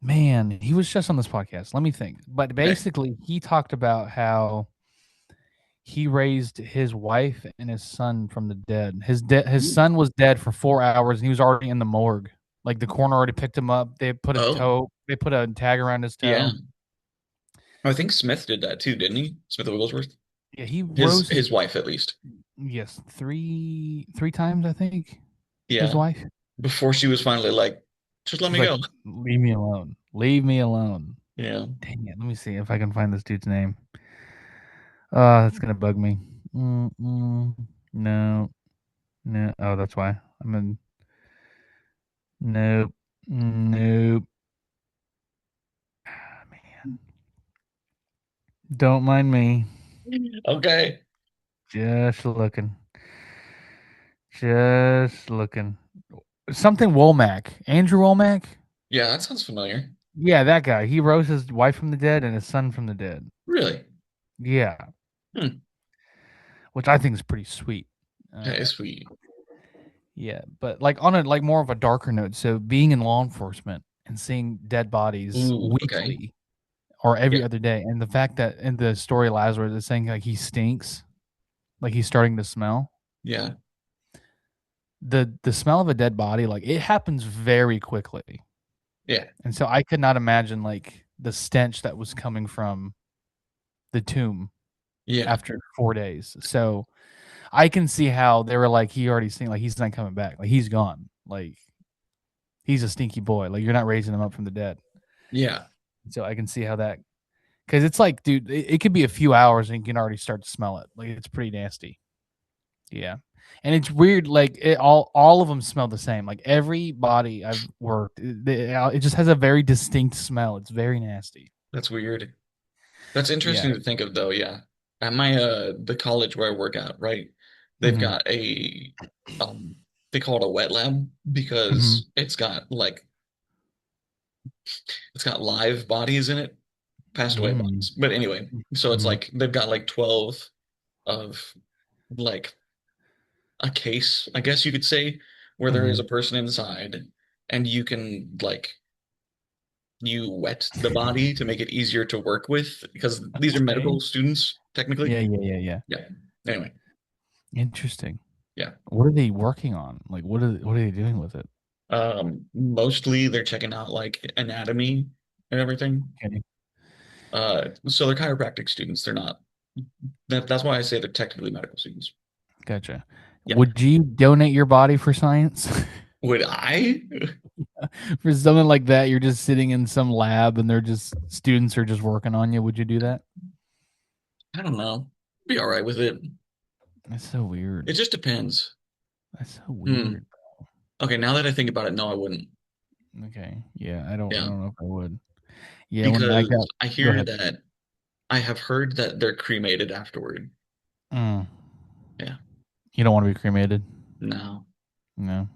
Man, he was just on this podcast. Let me think. But Okay. basically, he talked about how he raised his wife and his son from the dead. His Ooh. son was dead for 4 hours, and he was already in the morgue. Like the coroner already picked him up. Oh, They put a tag around his yeah. toe. I think Smith did that too, didn't he? Smith of Wigglesworth. Yeah, he His rose his his wife at least. yes three times. I think his Yeah. wife. Before she was finally like, just let She's me like, go. leave me alone. Leave me alone. Yeah. Dang it. Let me see if I can find this dude's name. That's gonna bug me. Mm-mm. No, no. Oh, that's why. I'm in. Nope. Nope. Ah, man, don't mind me. Okay. Just looking. Just looking. Something Womack. Andrew Womack? Yeah, that sounds familiar. Yeah, that guy. He rose his wife from the dead and his son from the dead. Really? Yeah, Hmm. which I think is pretty sweet. That Uh, is sweet. yeah, but like on a like more of a darker note. So being in law enforcement and seeing dead bodies Ooh, okay. weekly or Yeah. every other day, and the fact that in the story Lazarus is saying like he stinks, like he's starting to smell. Yeah. The smell of a dead body, like it happens very quickly. Yeah. And so I could not imagine like the stench that was coming from the tomb Yeah. after 4 days. So I can see how they were like, he already seen like he's not coming back. Like he's gone. Like he's a stinky boy. Like you're not raising him up from the dead. Yeah. So I can see how that because it's like, dude, it could be a few hours and you can already start to smell it. Like it's pretty nasty. Yeah. And it's weird, like all of them smell the same. Like every body I've worked, it just has a very distinct smell. It's very nasty. That's weird. That's Yeah. interesting to think of though, yeah. At my the college where I work at, right? They've Hmm. got a they call it a wet lab Hmm. because it's got live bodies in it, passed away Mm. bodies. But anyway, so it's Hmm. like they've got like 12 of like a case, I guess you could say, where there is Hmm. a person inside and you can like you wet the body to make it easier to work with because these are Okay. medical students technically. Yeah, yeah, yeah, yeah. Yeah. Anyway, Interesting. yeah. What are they working on? Like, what are they doing with it? Mostly they're checking out like anatomy and everything. Okay, So they're chiropractic students. They're not. That's why I say they're technically medical students. gotcha. Yeah. Would you donate your body for science? Would I? For something like that, you're just sitting in some lab and they're just students are just working on you. Would you do that? I don't know. Be all right with it. That's so weird. It just depends. That's so Hmm. weird. Okay, now that I think about it, no, I wouldn't. Okay. Yeah, I Yeah, don't know if I would. Yeah, when I because got I go hear ahead. that I have heard that they're cremated afterward. Mm. Yeah. You don't want to be cremated? No. No.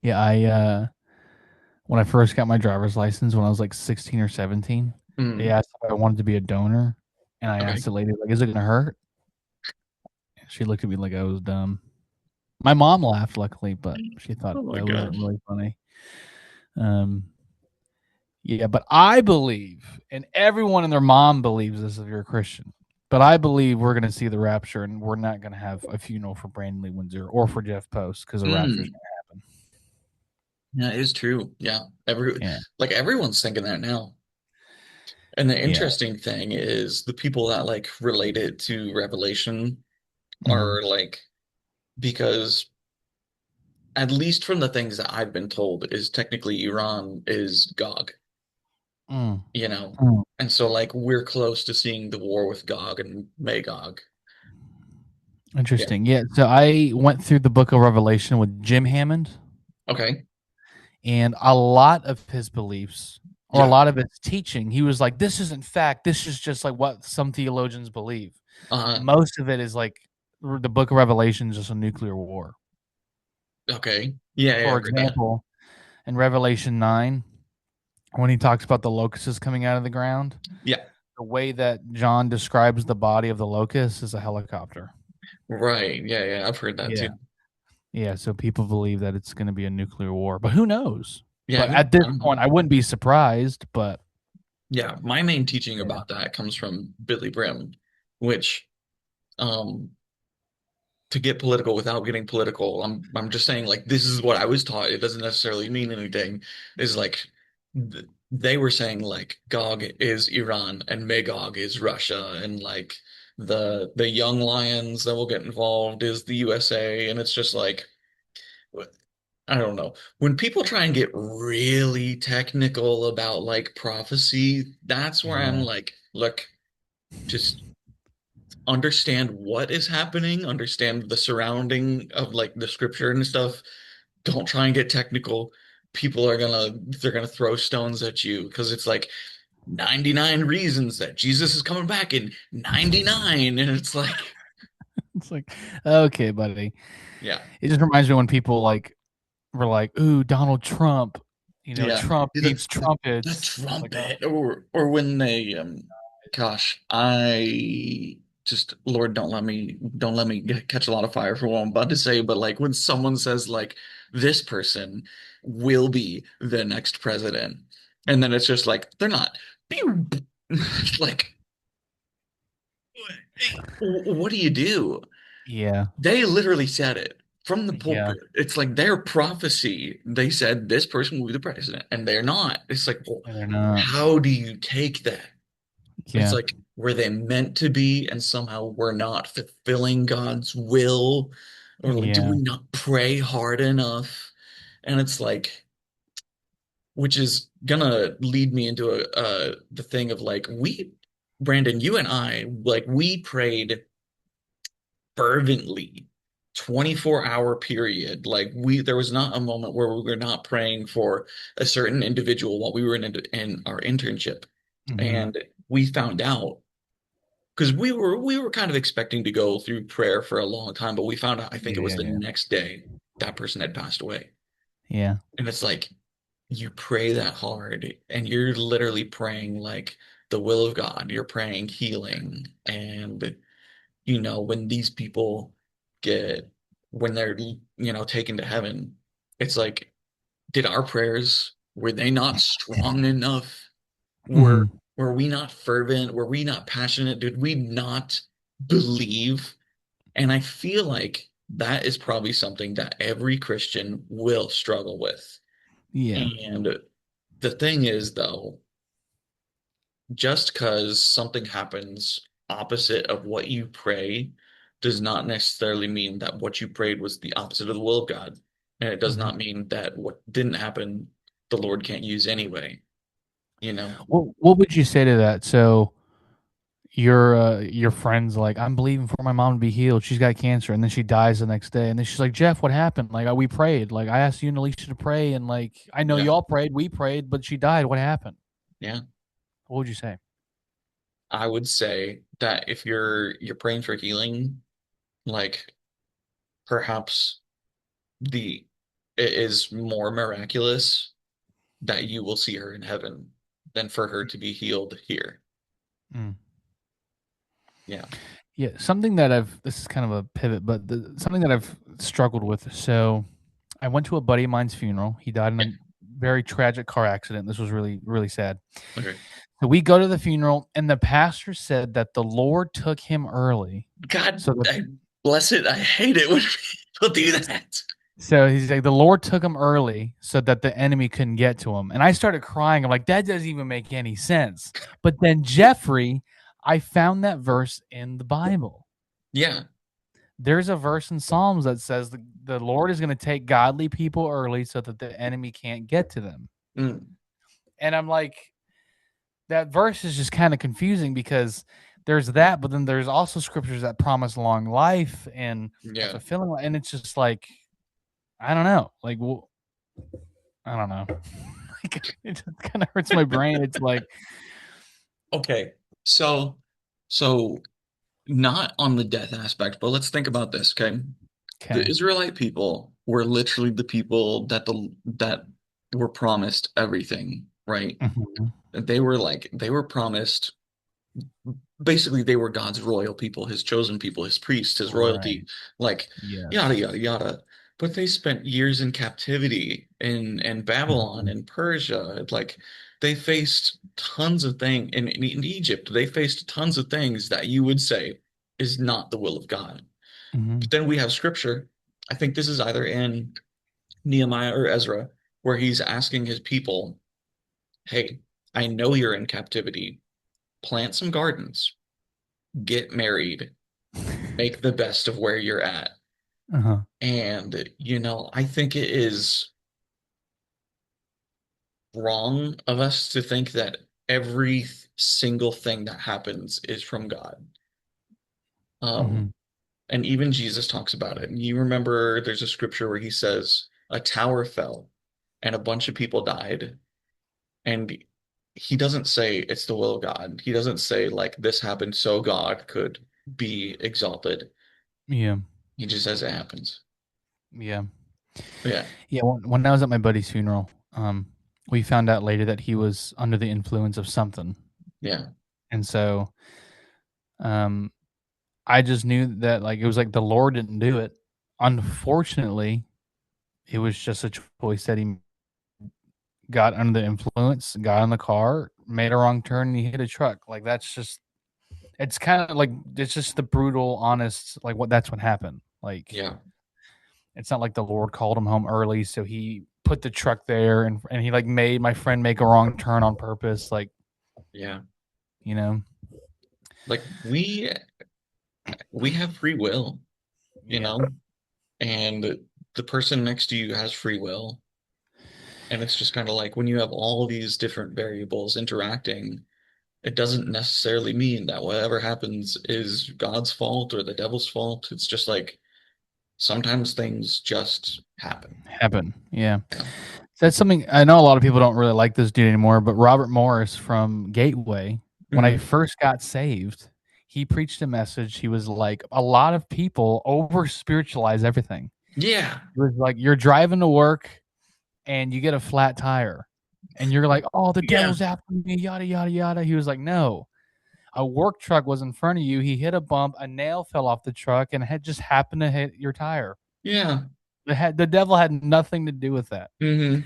Yeah, I when I first got my driver's license when I was like 16 or 17, they Hmm. asked if I wanted to be a donor, and I Okay. asked the lady like, "Is it gonna hurt?" And she looked at me like I was dumb. My mom laughed, luckily, but she thought Oh my that wasn't gosh. really funny. Um, yeah, but I believe, and everyone and their mom believes this if you're a Christian. But I believe we're going to see the rapture, and we're not going to have a funeral for Brandon Lee Windsor or for Jeff Post because the rapture is Hmm. going to happen. Yeah, it is true. Yeah. Yeah. Everyone's thinking that now. And the Yeah. interesting thing is the people that like relate it to Revelation Hmm. are like, because at least from the things that I've been told is technically Iran is Gog, Mm. you know? Mm. And so like we're close to seeing the war with Gog and Magog. Yeah. Interesting. Yeah. So I went through the book of Revelation with Jim Hammond, Okay. and a lot of his beliefs or a Yeah. lot of his teaching, he was like, this isn't fact. This is just like what some theologians believe. Uh, Most of it is like the book of Revelation is just a nuclear war. okay. Yeah, yeah, For I've heard that. example, in Revelation 9, when he talks about the locusts coming out of the ground, Yeah. the way that John describes the body of the locust is a helicopter. Right. Yeah, yeah, I've heard that Yeah. too. Yeah. So people believe that it's going to be a nuclear war, but who knows? Yeah, But at this I don't know. point, I wouldn't be surprised. But Yeah, my main teaching yeah. about that comes from Billy Brim, which um to get political without getting political, I'm just saying like this is what I was taught. It doesn't necessarily mean anything. Is like they were saying like Gog is Iran and Magog is Russia, and like the young lions that will get involved is the USA, and it's just like I don't know. When people try and get really technical about like prophecy, that's where I'm Yeah. like, look, just understand what is happening, understand the surrounding of like the scripture and stuff. Don't try and get technical. People are they're gonna throw stones at you because it's like 99 reasons that Jesus is coming back in 99. And it's like, It's like, okay, buddy. yeah, It just reminds me when people like were like, "Ooh, Donald Trump," yeah. Trump The, beats the trumpets. It's like, oh, trumpet or when they gosh, I just Lord don't let me catch a lot of fire for what I'm about to say, but like when someone says like this person will be the next president, and then it's just like they're not. Like, what do you do? yeah, They literally said it from the yeah, pulpit. It's like their prophecy. They said this person will be the president, and they're not. It's like, well, and they're not. how do you take that? It's Yeah, like, were they meant to be, and somehow we're not fulfilling God's will? Or like, do yeah. we not pray hard enough? And it's like, which is gonna lead me into the thing of like, Brandon, you and I, like, we prayed fervently 24-hour period. Like there was not a moment where we were not praying for a certain individual while we were in our internship. Hmm. And we found out because we were kind of expecting to go through prayer for a long time, but we found out I think Yeah, it was yeah, the yeah, next day that person had passed away. yeah, And it's like you pray that hard and you're literally praying like the will of God. You're praying healing and when these people get, when they're, taken to heaven, it's like, did our prayers, were they not strong enough? Were, hmm, were we not fervent? Were we not passionate? Did we not believe? And I feel like that is probably something that every Christian will struggle with. yeah. And the thing is, though, just because something happens opposite of what you pray does not necessarily mean that what you prayed was the opposite of the will of God. And it does Hmm. not mean that what didn't happen, the Lord can't use anyway, you know? What would you say to that? So your friend's like, I'm believing for my mom to be healed. She's got cancer, and then she dies the next day. And then she's like, Jeff, what happened? Like, we prayed. Like, I asked you and Alicia to pray, and like, I know Yeah. y'all prayed, we prayed, but she died. What happened? Yeah. What would you say? I would say that if you're praying for healing, like perhaps the it is more miraculous that you will see her in heaven than for her to be healed here. Mm. Yeah. Yeah, something that this is kind of a pivot, but something that I've struggled with. So I went to a buddy of mine's funeral. He died in Yeah. a very tragic car accident. This was really, really sad. Okay. So we go to the funeral, and the pastor said that the Lord took him early. God, So that I bless it. I hate it when people do that. So he's like, the Lord took him early so that the enemy couldn't get to him. And I started crying. I'm like, that doesn't even make any sense. But then Jeffrey, I found that verse in the Bible. Yeah. There's a verse in Psalms that says the Lord is going to take godly people early so that the enemy can't get to them. Mm. And I'm like, that verse is just kind of confusing because there's that, but then there's also scriptures that promise long life and a Yeah. fulfilling, and it's just like, I don't know. Like, well, I don't know. Like, it just kind of hurts my brain. It's like, Okay. So, so not on the death aspect, but let's think about this, okay? The okay. Israelite people were literally the people that were promised everything, right? Mhm. They were promised basically they were God's royal people, his chosen people, his priests, his royalty, Right. like yada Yes. yada yada. But they spent years in captivity in Babylon Mhm. and Persia. Like they faced tons of things in Egypt. They faced tons of things that you would say is not the will of God. Mhm. But then we have scripture. I think this is either in Nehemiah or Ezra, where he's asking his people, "Hey, I know you're in captivity. Plant some gardens, get married, make the best of where you're at." Uh-huh. And, I think it is wrong of us to think that every single thing that happens is from God. Um, Mhm. and even Jesus talks about it. And you remember there's a scripture where he says, a tower fell and a bunch of people died. And he doesn't say it's the will of God. He doesn't say, like, this happened so God could be exalted. Yeah. He just says it happens. Yeah. Yeah. Yeah. When I was at my buddy's funeral, we found out later that he was under the influence of something. Yeah. And so, um, I just knew that like it was like the Lord didn't do it. Unfortunately, it was just a choice that he got under the influence, got in the car, made a wrong turn, and he hit a truck. Like that's just it's kind of like it's just the brutal, honest, like that's what happened. Like Yeah. it's not like the Lord called him home early, so he put the truck there and he like made my friend make a wrong turn on purpose. Like Yeah. you know, Like we have free will, you yeah, know, and the person next to you has free will. And it's just kind of like when you have all these different variables interacting, it doesn't necessarily mean that whatever happens is God's fault or the devil's fault. It's just like sometimes things just happen. happen. Yeah. Yeah. That's something I know a lot of people don't really like this dude anymore, but Robert Morris from Gateway, when I Hmm. first got saved, he preached a message. He was like, a lot of people over spiritualize everything. Yeah. He was like, you're driving to work and you get a flat tire and you're like, oh, the Yeah. devil's after me, yada, yada, yada. He was like, no, a work truck was in front of you. He hit a bump, a nail fell off the truck and had just happened to hit your tire. Yeah. The devil had nothing to do with that. Hmm.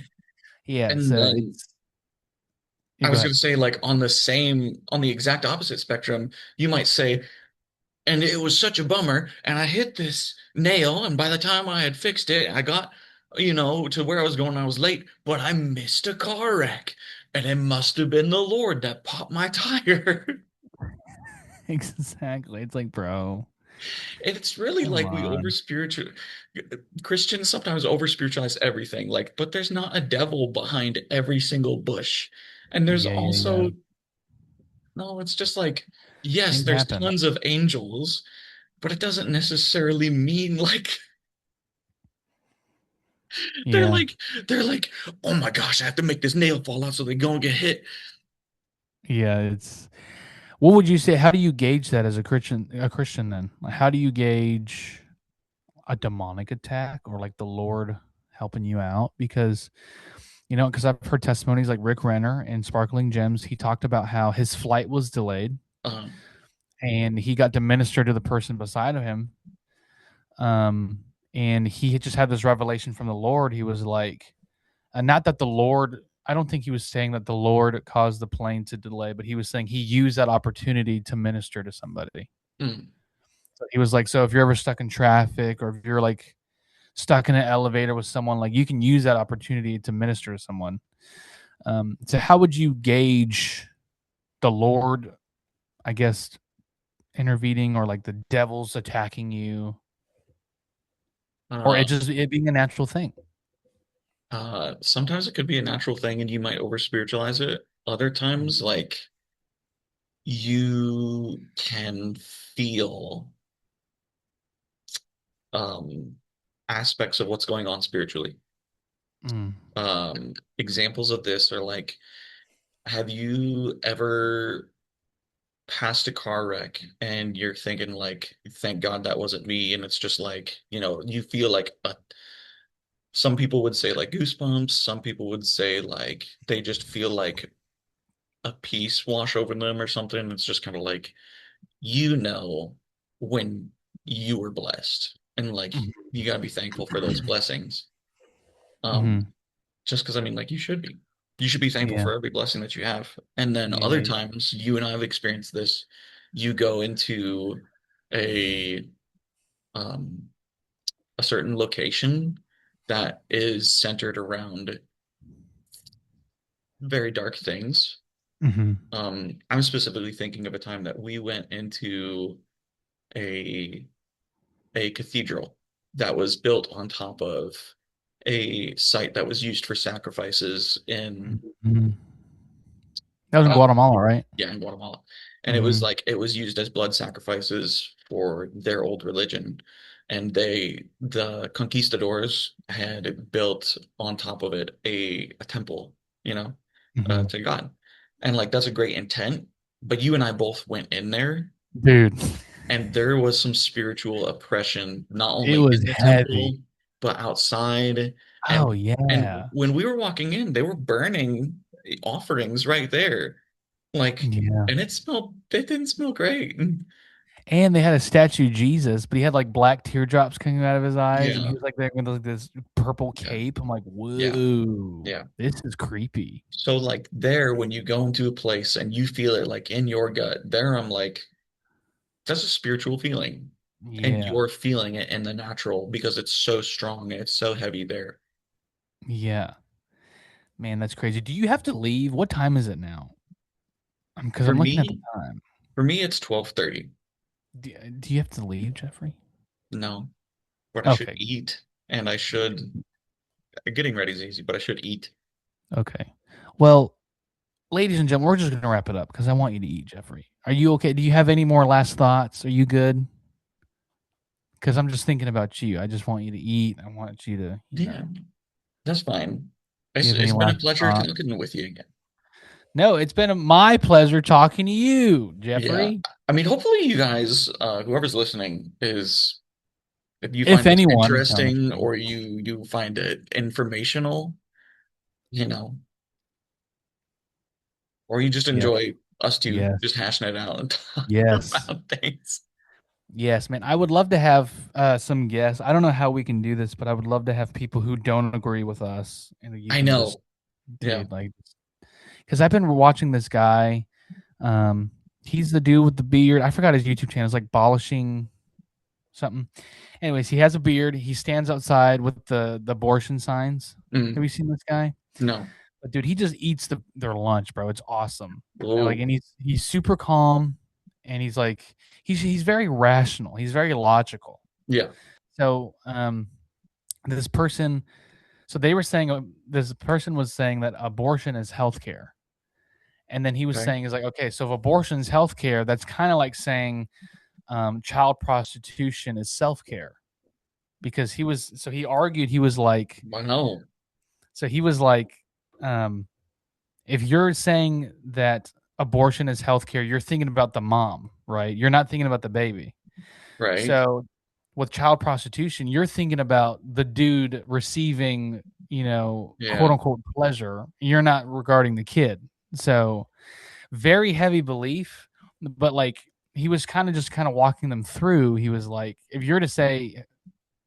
Yeah. And So then it's, I you go was going ahead. to say, like, on the exact opposite spectrum, you might say, and it was such a bummer. And I hit this nail, and by the time I had fixed it, I got, to where I was going. I was late, but I missed a car wreck, and it must have been the Lord that popped my tire. Exactly. It's like, bro, And it's really come like we over on. spiritual Christians sometimes over spiritualize everything. Like, but there's not a devil behind every single bush, and there's Yeah, yeah, yeah. also no. It's just like yes, Things there's happen. tons of angels, but it doesn't necessarily mean like they're Yeah. like they're like, oh my gosh, I have to make this nail fall out so they go and get hit. Yeah, it's what would you say? How do you gauge that as a Christian then? Like, how do you gauge a demonic attack or like the Lord helping you out? Because because I've heard testimonies like Rick Renner in Sparkling Gems. He talked about how his flight was delayed Uh, and he got to minister to the person beside of him. Um, and he had just had this revelation from the Lord. He was like, not that the Lord, I don't think he was saying that the Lord caused the plane to delay, but he was saying he used that opportunity to minister to somebody. mm, So he was like, so if you're ever stuck in traffic or if you're like stuck in an elevator with someone, like you can use that opportunity to minister to someone. So how would you gauge the Lord, I guess, intervening, or like the devil's attacking you, or Uh, it being a natural thing? Sometimes it could be a natural thing and you might over spiritualize it. Other times, like you can feel um aspects of what's going on spiritually. Mm. Examples of this are like, have you ever passed a car wreck and you're thinking like, thank God that wasn't me, and it's just like, you feel like some people would say like goosebumps, some people would say like they just feel like a peace wash over them or something. It's just kind of like, you know, when you were blessed and like you got to be thankful for those blessings. Um, Mm-hmm. just because I mean, like you should be thankful Yeah. for every blessing that you have. And then Yeah. other Yeah. times, you and I have experienced this. You go into a um a certain location that is centered around very dark things. Mm-hmm. I'm specifically thinking of a time that we went into a a cathedral that was built on top of a site that was used for sacrifices in Mm-hmm. That was in uh, Guatemala, right? yeah, in Guatemala. And it was Mm-hmm. like it was used as blood sacrifices for their old religion. And the conquistadors had built on top of it a temple, you know, Mm-hmm. to God. And like that's a great intent, but you and I both went in there Dude, and there was some spiritual oppression, not it only was in the heavy. temple, but outside. Oh And yeah. when we were walking in, they were burning offerings right there. Like, Yeah. and it didn't smell great. And they had a statue of Jesus, but he had like black teardrops coming out of his eyes, and he Yeah, was like there with like this purple yeah, cape. I'm like, yeah, whoa, yeah. this is creepy. So like there, when you go into a place and you feel it like in your gut, there I'm like, that's a spiritual feeling. And Yeah. you're feeling it in the natural because it's so strong and it's so heavy there. Yeah. Man, that's crazy. Do you have to leave? What time is it now? Because For I'm looking at the me, time. it's 12:30. Do you have to leave, Jeffrey? No, but I should Okay. eat and I should, getting ready is easy, but I should eat. Okay. Well, ladies and gentlemen, we're just going to wrap it up because I want you to eat, Jeffrey. Are you okay? Do you have any more last thoughts? Are you good? Because I'm just thinking about you. I just want you to eat. I want you to, Yeah, that's fine. do you have any It's been a last pleasure thoughts? talking with you again. No, it's been my pleasure talking to you, Yeah. Jeffrey. I mean, hopefully you guys, whoever's listening is, if you If find this anyone, interesting honestly. or you find it informational, you know, or you just Yes. enjoy us two Yes. just hashing it out and talking Yes. about things. Yes, man. I would love to have some guests. I don't know how we can do this, but I would love to have people who don't agree with us, and you I can just, know. Yeah. dude, like, because I've been watching this guy. Um, he's the dude with the beard. I forgot his YouTube channel. It's like Abolishing something. Anyways, he has a beard. He stands outside with the abortion signs. Have Mm, you seen this guy? no. But dude, he just eats their lunch, bro. It's awesome. And like, Oh, and he's super calm, and he's like, he's very rational. He's very logical. yeah. So, this person, so they were saying, this person was saying that abortion is healthcare, and then he was Okay. saying, is like, okay, so if abortion is healthcare, that's kind of like saying, child prostitution is self care, because he argued, he was like, Wow. so he was like, um, if you're saying that abortion is healthcare, you're thinking about the mom, right? You're not thinking about the baby. Right. So with child prostitution, you're thinking about the dude receiving, quote Yeah. unquote pleasure. You're not regarding the kid. So very heavy belief, but like he was kind of walking them through. He was like, if you're to say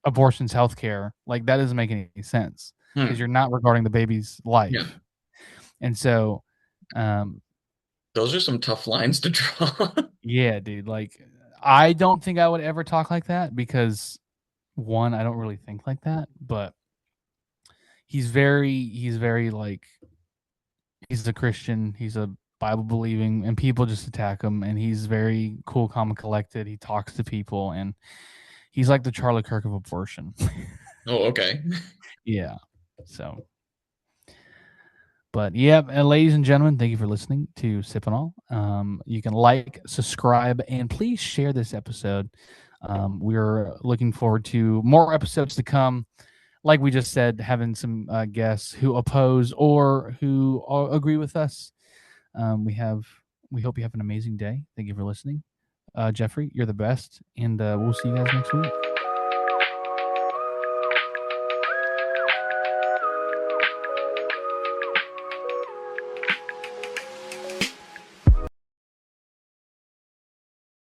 abortion's healthcare, like that doesn't make any sense because Hmm. you're not regarding the baby's Yeah. life. And so, um, Those are some tough lines to draw. yeah, dude, like I don't think I would ever talk like that because one, I don't really think like that, but he's very like he's a Christian, he's a Bible believing, and people just attack him, and he's very cool, calm, and collected. He talks to people, and he's like the Charlie Kirk of abortion. Oh, okay. Yeah. So, but yeah, ladies and gentlemen, thank you for listening to Sip&Awe. You can like, subscribe, and please share this episode. We're looking forward to more episodes to come. Like we just said, having some guests who oppose or who agree with us. We hope you have an amazing day. Thank you for listening. Jeffrey, you're the best, and we'll see you guys next week.